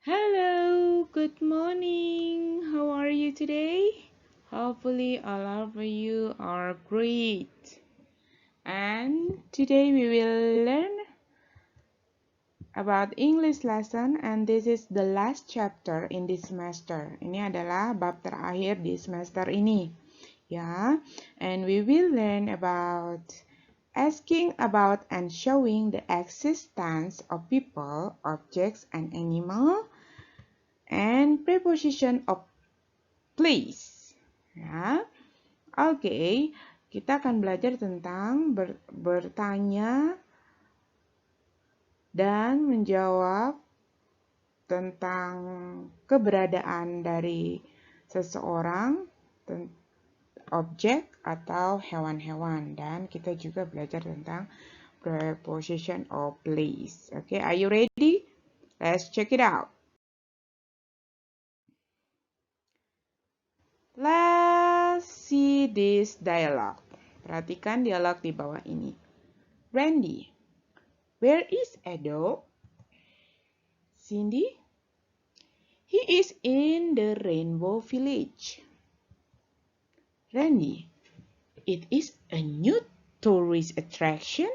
Hello, good morning. How are you today? Hopefully, all of you are great. And today we will learn about English lesson, and this is the last chapter in this semester. Ini adalah bab terakhir di semester ini. Ya, and we will learn about asking about and showing the existence of people, objects, and animal, and preposition of place. Ya, oke. Kita akan belajar tentang bertanya dan menjawab tentang keberadaan dari seseorang, objek atau hewan-hewan, dan kita juga belajar tentang preposition of place. Oke, are you ready? Let's check it out. Let's see this dialogue. Perhatikan dialog di bawah ini. Randy, where is Edo? Cindy, he is in the Rainbow Village. Randy, it is a new tourist attraction?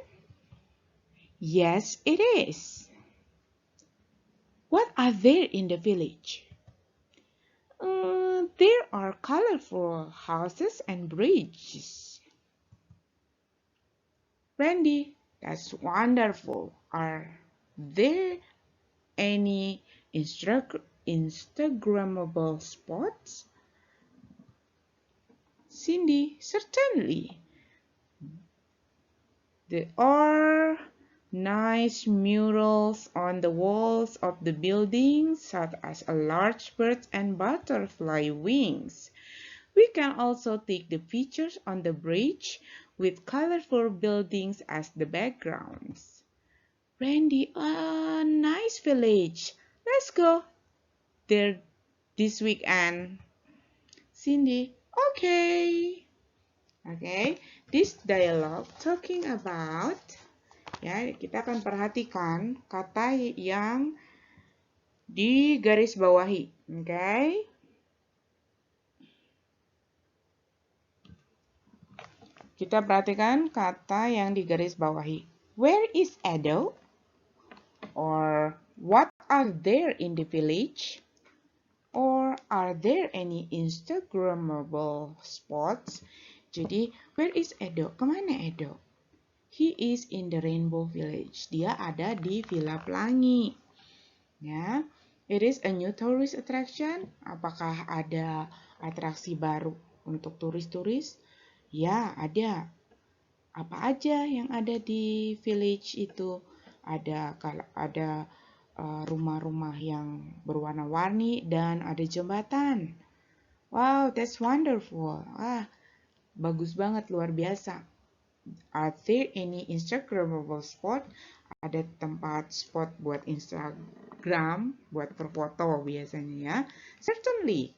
Yes, it is. What are there in the village? There are colorful houses and bridges. Randy, that's wonderful. Are there any Instagrammable spots? Cindy, certainly. There are nice murals on the walls of the buildings, such as a large bird and butterfly wings. We can also take the pictures on the bridge with colorful buildings as the backgrounds. Randy, a nice village. Let's go there this weekend. Cindy, okay. Okay, this dialogue talking about, ya, kita akan perhatikan kata yang digarisbawahi. Okay? Kita perhatikan kata yang digarisbawahi. Where is Edo? Or what are there in the village? Or are there any Instagrammable spots? Jadi, where is Edo? Kemana Edo? He is in the Rainbow Village. Dia ada di Villa Pelangi. Ya, it is a new tourist attraction. Apakah ada atraksi baru untuk turis-turis? Ya, ada. Apa aja yang ada di village itu? Ada rumah-rumah yang berwarna-warni dan ada jembatan. Wow, that's wonderful. Bagus banget, luar biasa. Are there any Instagrammable spot? Ada tempat spot buat Instagram, buat berfoto biasanya ya. Certainly.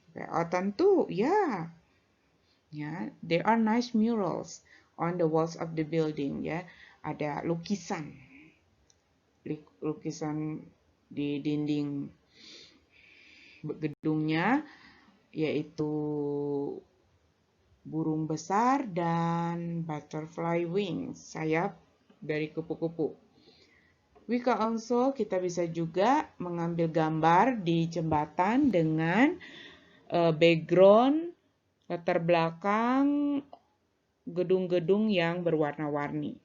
Tentu, ya. Ya, there are nice murals on the walls of the building ya. Ada lukisan di dinding gedungnya, yaitu burung besar dan butterfly wings, sayap dari kupu-kupu. Kita bisa juga mengambil gambar di jembatan dengan background latar belakang gedung-gedung yang berwarna-warni.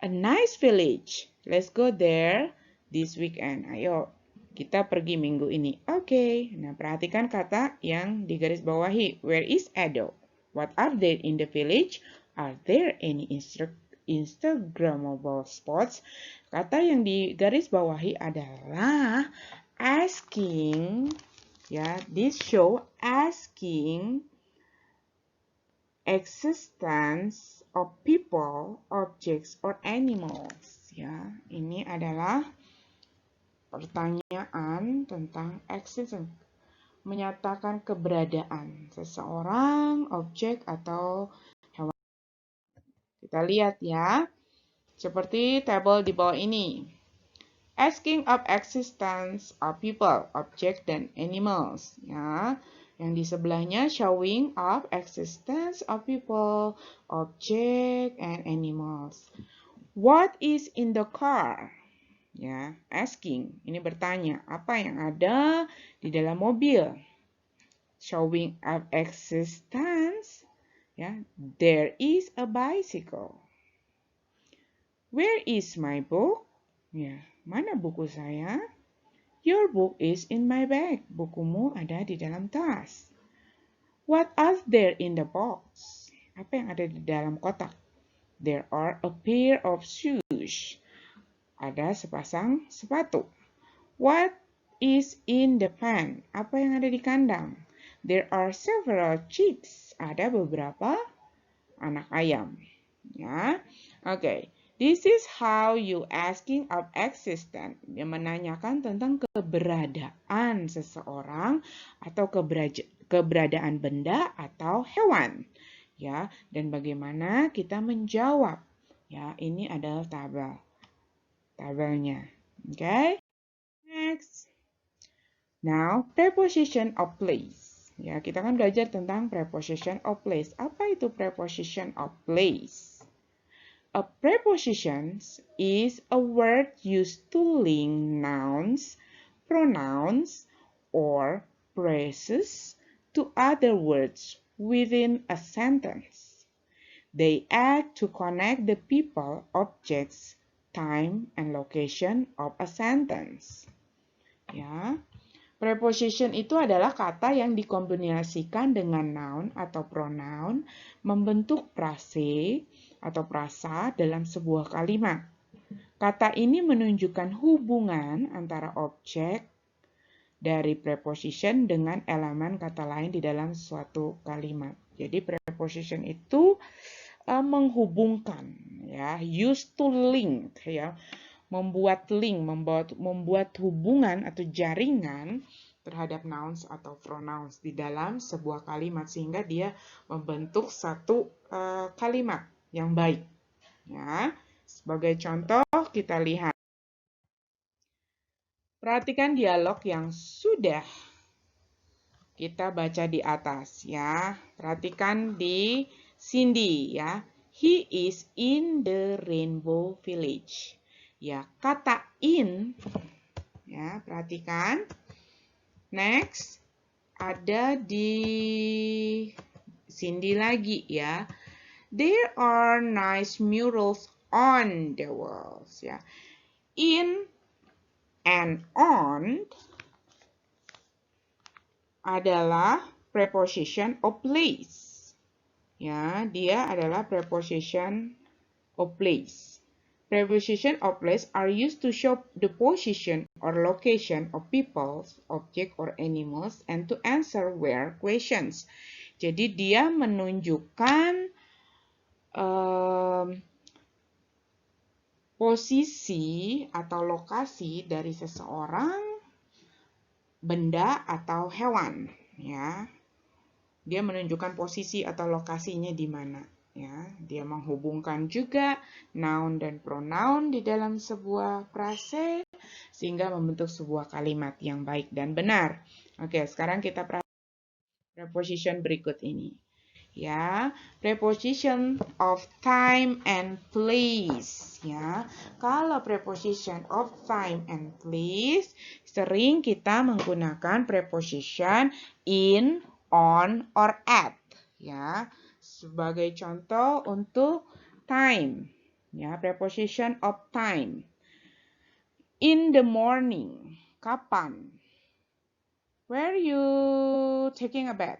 A nice village. Let's go there this weekend. Ayo, kita pergi minggu ini. Oke. Nah, perhatikan kata yang digarisbawahi. Where is Edo? What are there in the village? Are there any Instagrammable spots? Kata yang digarisbawahi adalah asking, ya, this show asking existence of people, objects, or animals. Ya, ini adalah pertanyaan tentang existence, menyatakan keberadaan seseorang, objek, atau hewan. Kita lihat ya, seperti tabel di bawah ini. asking of existence of people, object, dan animals. Ya, yang di sebelahnya showing of existence of people, object, and animals. What is in the car? Ya, asking. Ini bertanya, apa yang ada di dalam mobil? Showing of existence. Ya, there is a bicycle. Where is my book? Ya, mana buku saya? Your book is in my bag. Bukumu ada di dalam tas. What are there in the box? Apa yang ada di dalam kotak? There are a pair of shoes. Ada sepasang sepatu. What is in the pan? Apa yang ada di kandang? There are several chicks. Ada beberapa anak ayam. Ya, oke. This is how you asking of existence. Dia menanyakan tentang keberadaan seseorang atau keberadaan benda atau hewan. Ya, dan bagaimana kita menjawab. Ya, ini adalah tabelnya. Oke. Next. Now, preposition of place. Ya, kita kan belajar tentang preposition of place. Apa itu preposition of place? A preposition is a word used to link nouns, pronouns, or phrases to other words within a sentence. They act to connect the people, objects, time, and location of a sentence. Ya, preposition itu adalah kata yang dikombinasikan dengan noun atau pronoun membentuk frase atau frasa dalam sebuah kalimat. Kata ini menunjukkan hubungan antara objek dari preposition dengan elemen kata lain di dalam suatu kalimat. Jadi preposition itu menghubungkan, ya, used to link, ya, membuat link, membuat hubungan atau jaringan terhadap nouns atau pronouns di dalam sebuah kalimat sehingga dia membentuk satu kalimat yang baik. Ya, sebagai contoh kita lihat. Perhatikan dialog yang sudah kita baca di atas, ya. Perhatikan di Cindy, ya. He is in the Rainbow Village. Ya, kata in, ya, perhatikan. Next, ada di Cindy lagi, ya. There are nice murals on the walls, ya. In and on adalah preposition of place. Ya, dia adalah preposition of place. Preposition of place are used to show the position or location of people, object, or animals and to answer where questions. Jadi dia menunjukkan posisi atau lokasi dari seseorang, benda atau hewan, ya. Dia menunjukkan posisi atau lokasinya di mana, ya. Dia menghubungkan juga noun dan pronoun di dalam sebuah frase sehingga membentuk sebuah kalimat yang baik dan benar. Oke, sekarang kita perhatikan preposition berikut ini. Ya, preposition of time and place, ya. Kalau preposition of time and place sering kita menggunakan preposition in, on, or at, ya. Sebagai contoh untuk time, ya, preposition of time. In the morning, kapan? Where are you taking a bath?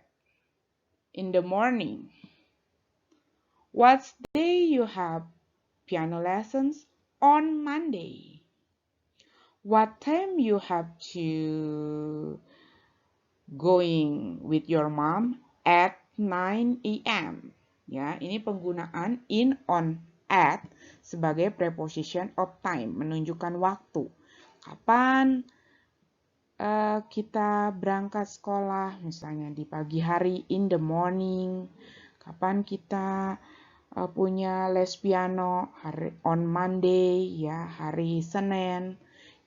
In the morning. What day you have piano lessons? On Monday. What time you have to going with your mom? At 9 a.m. Ya, ini penggunaan in, on, at sebagai preposition of time, menunjukkan waktu. Kapan kita berangkat sekolah, misalnya di pagi hari, in the morning. Kapan kita punya les piano, on Monday, ya, hari Senin.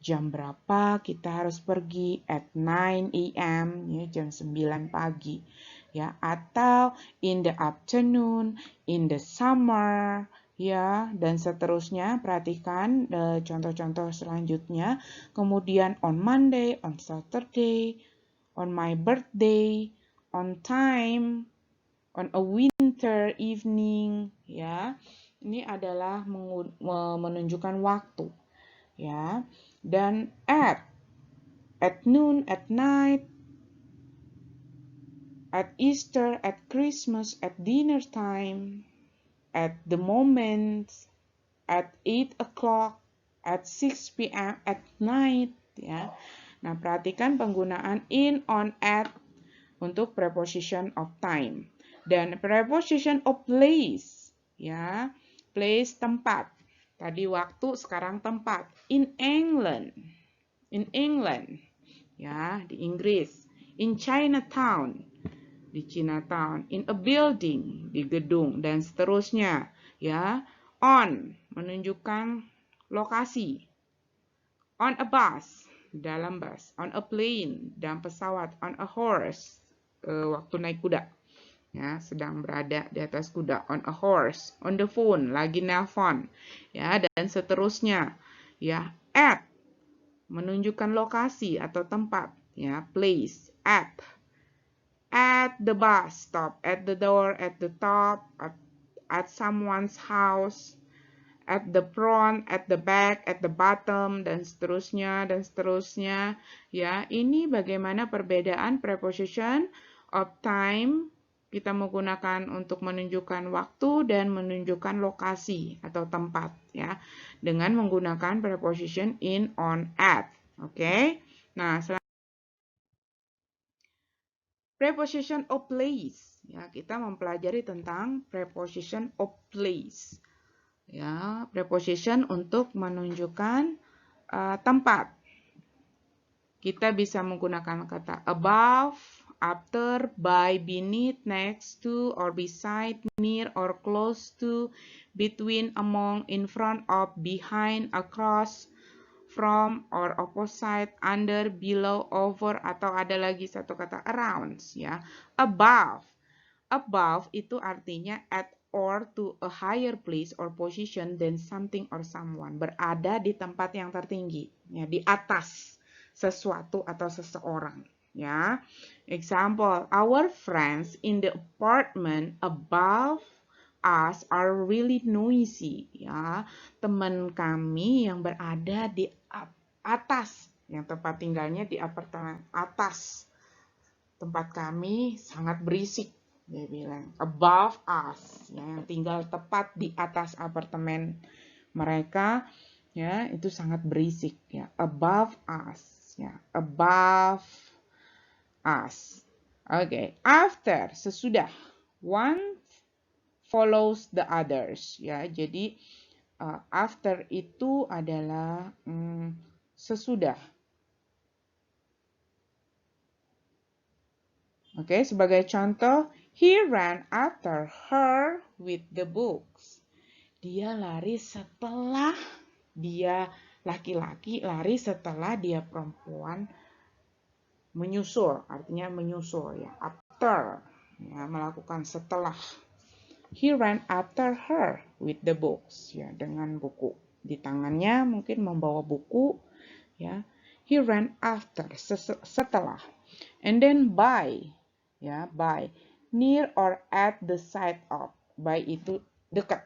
jam berapa kita harus pergi, at 9 a.m. ya, jam 9 pagi ya, atau in the afternoon, in the summer ya, dan seterusnya. Perhatikan contoh-contoh selanjutnya. Kemudian on Monday, on Saturday, on my birthday, on time, on a winter evening ya. Ini adalah menunjukkan waktu ya. Dan at noon, at night, at Easter, at Christmas, at dinner time, at the moment, at 8 o'clock, at 6 p.m., at night ya. Nah, perhatikan penggunaan in, on, at untuk preposition of time. Dan preposition of place ya. Place tempat. Tadi waktu, sekarang tempat. In England. In England ya, di Inggris. In Chinatown, di Chinatown. In a building, di gedung, dan seterusnya ya. On menunjukkan lokasi. On a bus, dalam bus. On a plane, dalam pesawat. On a horse, waktu naik kuda ya, sedang berada di atas kuda. On a horse. On the phone, lagi nelpon ya, dan seterusnya ya. At menunjukkan lokasi atau tempat ya, place. At the bus stop, at the door, at the top, at someone's house, at the front, at the back, at the bottom, dan seterusnya ya. Ini bagaimana perbedaan preposition of time kita menggunakan untuk menunjukkan waktu dan menunjukkan lokasi atau tempat ya, dengan menggunakan preposition in, on, at. Oke. Nah, preposition of place ya, kita mempelajari tentang preposition of place. Ya, preposition untuk menunjukkan tempat. Kita bisa menggunakan kata above, after, by, beneath, next to, or beside, near, or close to, between, among, in front of, behind, across, from, or opposite, under, below, over, atau ada lagi satu kata around ya. Above. Above itu artinya at or to a higher place or position than something or someone. Berada di tempat yang tertinggi, ya, di atas sesuatu atau seseorang, ya. Example, our friends in the apartment above us are really noisy, ya. Teman kami yang berada di atas, yang tempat tinggalnya di apartemen atas tempat kami sangat berisik. Dia bilang above us, ya, yang tinggal tepat di atas apartemen mereka, ya, itu sangat berisik, ya. Above us, ya, above us. Oke, after, sesudah. One follows the others, ya. Jadi after itu adalah sesudah. Oke, sebagai contoh, he ran after her with the books. Dia lari setelah dia laki-laki, lari setelah dia perempuan menyusul, artinya menyusul ya, after, ya, melakukan setelah. He ran after her with the books, ya, dengan buku di tangannya, mungkin membawa buku, ya. He ran after, setelah. And then by, ya, by, near or at the side of. By itu dekat.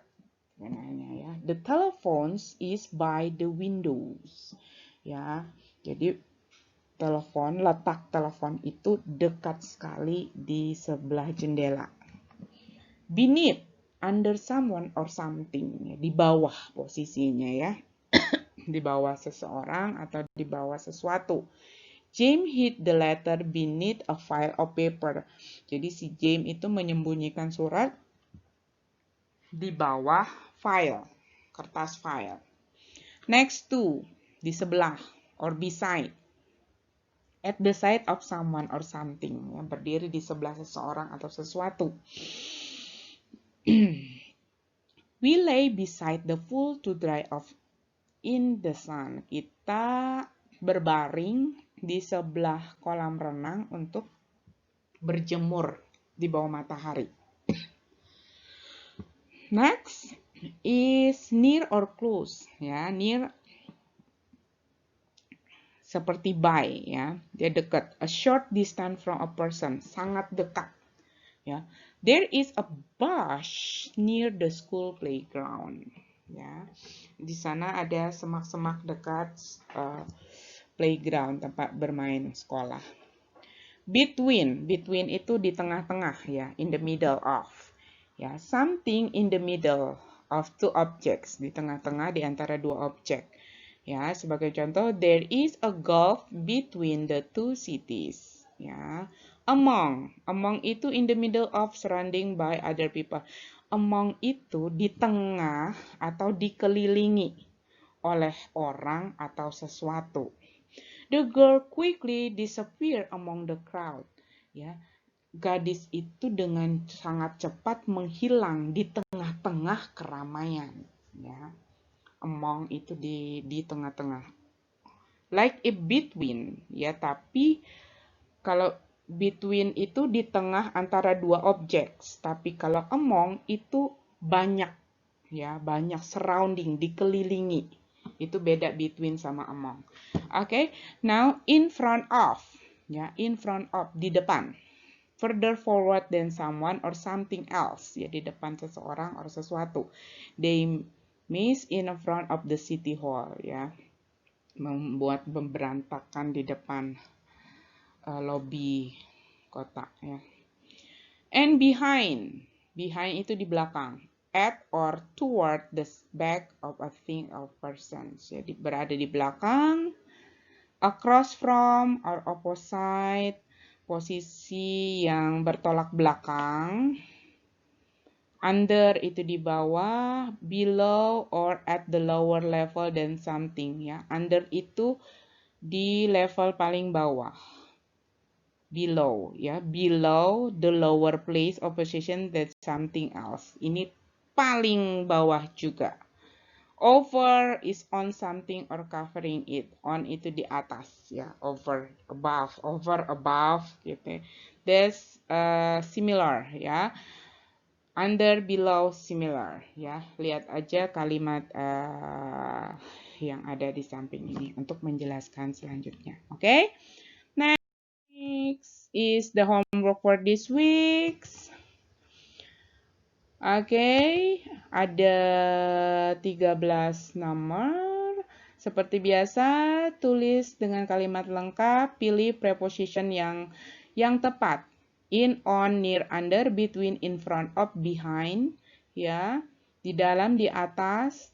Ya. The telephones is by the windows. Ya, jadi letak telepon itu dekat sekali di sebelah jendela. Beneath, under someone or something, ya, di bawah posisinya ya. Di bawah seseorang atau di bawah sesuatu. James hid the letter beneath a file of paper. Jadi si James itu menyembunyikan surat di bawah file, kertas file. Next to, di sebelah, or beside. At the side of someone or something, yang berdiri di sebelah seseorang atau sesuatu. We lay beside the pool to dry off in the sun. kita berbaring di sebelah kolam renang untuk berjemur di bawah matahari. Next is near or close, ya. Near seperti by, ya. Dia dekat. A short distance from a person, sangat dekat, ya. There is a bush near the school playground, ya. Di sana ada semak-semak dekat playground, tempat bermain sekolah. Between itu di tengah-tengah, ya, in the middle of, ya, something in the middle of two objects, di tengah-tengah di antara dua objek, ya. Sebagai contoh, there is a gulf between the two cities, ya. Among itu in the middle of, surrounding by other people. Among itu di tengah atau dikelilingi oleh orang atau sesuatu. The girl quickly disappeared among the crowd. Ya, gadis itu dengan sangat cepat menghilang di tengah-tengah keramaian. Ya, among itu di tengah-tengah. Like a between, ya, tapi kalau between itu di tengah antara dua objek, tapi kalau among itu banyak, ya, banyak surrounding, dikelilingi. Itu beda between sama among. Okay, now in front of, ya, in front of, di depan. Further forward than someone or something else, ya, di depan seseorang atau sesuatu. They miss in front of the city hall, ya, membuat pemberantakan di depan lobi kota, ya. And behind itu di belakang. At or toward the back of a thing or person, jadi berada di belakang. Across from or opposite, posisi yang bertolak belakang. Under itu di bawah, below or at the lower level than something, ya. Under itu di level paling bawah. Below, ya, below the lower place or position than something else. Ini paling bawah juga. Over is on something or covering it. On itu di atas, ya. Over, above, gitu. That's similar, ya. Under, below, similar, ya. Lihat aja kalimat yang ada di samping ini untuk menjelaskan selanjutnya. Oke? Next is the homework for this week. Oke, ada 13 nomor. Seperti biasa, tulis dengan kalimat lengkap, pilih preposition yang tepat. In, on, near, under, between, in front of, behind, ya. Di dalam, di atas,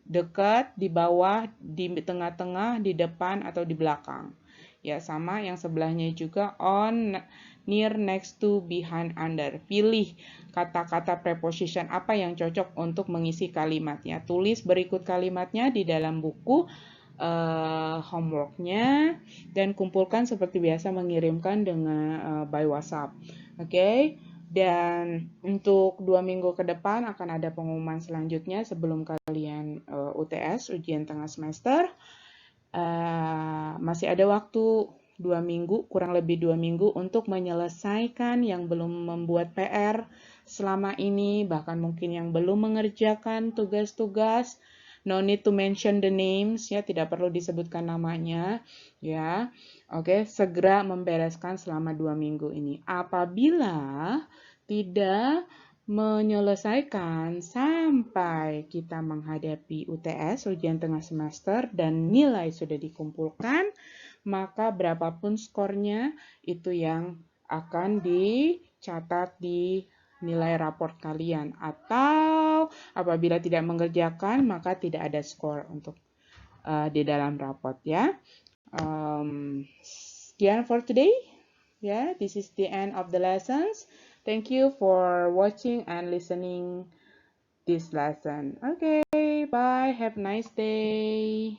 dekat, di bawah, di tengah-tengah, di depan atau di belakang. Ya, sama yang sebelahnya juga, on, near, next to, behind, under. Pilih kata-kata preposition apa yang cocok untuk mengisi kalimatnya. Tulis berikut kalimatnya di dalam buku homeworknya dan kumpulkan seperti biasa, mengirimkan dengan by WhatsApp. Oke. Dan untuk 2 minggu ke depan akan ada pengumuman selanjutnya sebelum kalian UTS, ujian tengah semester. Masih ada waktu 2 minggu, kurang lebih 2 minggu untuk menyelesaikan yang belum membuat PR selama ini, bahkan mungkin yang belum mengerjakan tugas-tugas. No need to mention the names, ya, tidak perlu disebutkan namanya, ya. Oke, segera membereskan selama 2 minggu ini. Apabila tidak menyelesaikan sampai kita menghadapi UTS, ujian tengah semester, dan nilai sudah dikumpulkan, maka berapapun skornya itu yang akan dicatat di nilai raport kalian. Atau apabila tidak mengerjakan, maka tidak ada skor untuk di dalam raport, ya. Sekian for today. Yeah, this is the end of the lessons. Thank you for watching and listening this lesson. Okay, bye. Have a nice day.